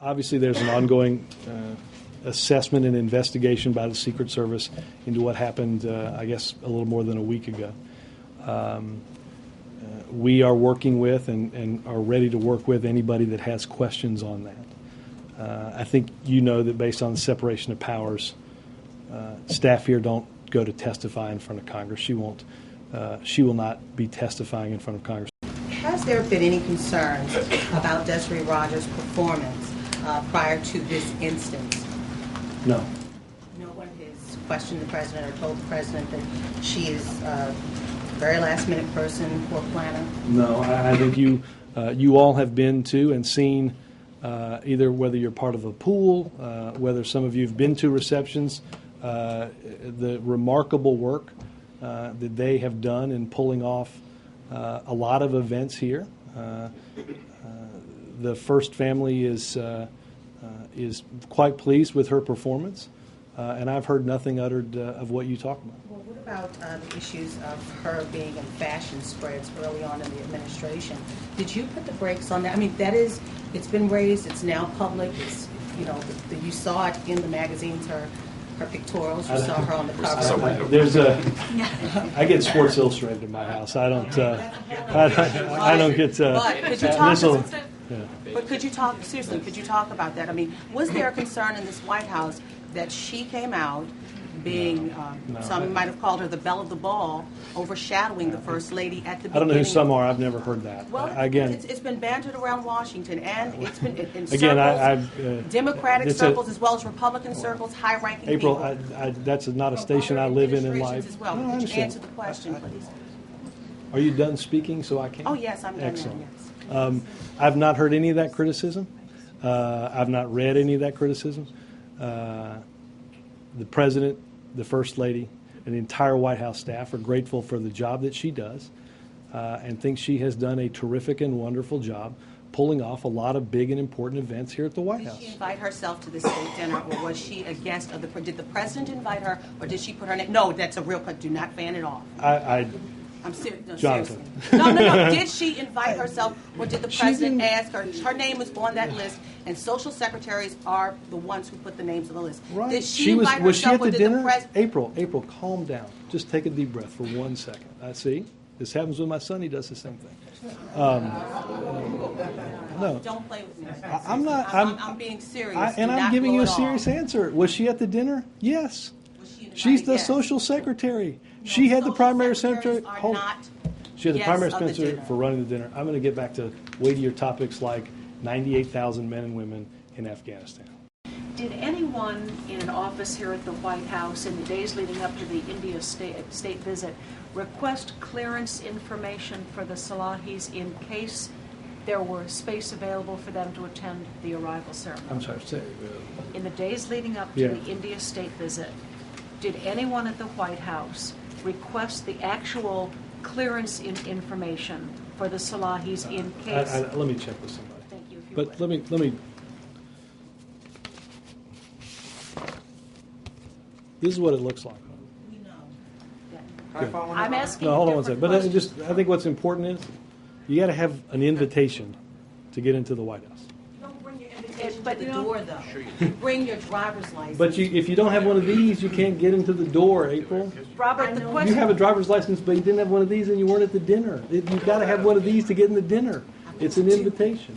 Obviously, there's an ongoing assessment and investigation by the Secret Service into what happened, I guess, a little more than a week ago. We are working with and are ready to work with anybody that has questions on that. I think you know that based on the separation of powers, staff here don't go to testify in front of Congress. She won't. She will not be testifying in front of Congress. Has there been any concerns about Desiree Rogers' performance prior to this instance? No. No one has questioned the president or told the president that she is a very last-minute person or planner? No, I think you all have been to and seen either whether you're part of a pool, whether some of you have been to receptions, the remarkable work that they have done in pulling off a lot of events here. The First family is quite pleased with her performance, and I've heard nothing uttered of what you talk about. Well, what about the issues of her being in fashion spreads early on in the administration? Did you put the brakes on that? I mean, it's been raised, it's now public, it's, you know, you saw it in the magazines, her pictorials, you saw her on the cover. I get Sports Illustrated in my house. I don't get. But could you talk? But could you talk seriously? Could you talk about that? I mean, was there a concern in this White House that she came out being, some might have called her the belle of the ball, overshadowing the First Lady at the beginning? I don't know who some are. I've never heard that. Well, again, it's been bantered around Washington, and it's been in again, circles, Democratic circles as well as Republican circles, high-ranking April, people. that's not a station I live in life. As well. No, Could you answer the question, please? Are you done speaking so I can? Oh, yes, I'm done. Excellent. Now, yes. I've not heard any of that criticism. I've not read any of that criticism. The President, the First Lady, and the entire White House staff are grateful for the job that she does and think she has done a terrific and wonderful job pulling off a lot of big and important events here at the White House. Did she invite herself to the state dinner, or was she a guest of the? Did the President invite her, or did she put her name? No, that's a real cut. Do not fan it off. I'm serious. No, Jonathan. Seriously. No. Did she invite herself, or did the President ask her? Her name was on that list, and social secretaries are the ones who put the names on the list. Right. Did she invite was she herself, at the or did dinner? the President? April, calm down. Just take a deep breath for 1 second. I see. This happens with my son. He does the same thing. No. Don't play with me. I'm not. I'm being serious. And I'm giving you a serious answer. Was she at the dinner? Yes. She's the social secretary. She had the primary secretary. She had the primary secretary for running the dinner. I'm going to get back to weightier topics like 98,000 men and women in Afghanistan. Did anyone in an office here at the White House in the days leading up to the India state visit request clearance information for the Salahis in case there were space available for them to attend the arrival ceremony? I'm sorry. In the days leading up to the India state visit, did anyone at the White House request the actual clearance information for the Salahis in case? Let me check with somebody. Thank you. But let me. This is what it looks like. We know. Yeah. I'm asking. No, hold on one second. But I think what's important is you got to have an invitation to get into the White House. You don't bring your invitation to the door, though. You bring your driver's license. But if you don't have one of these, you can't get into the door, April. Robert, the question. You have a driver's license, but you didn't have one of these and you weren't at the dinner. You've got to have one of these to get in the dinner. It's an invitation.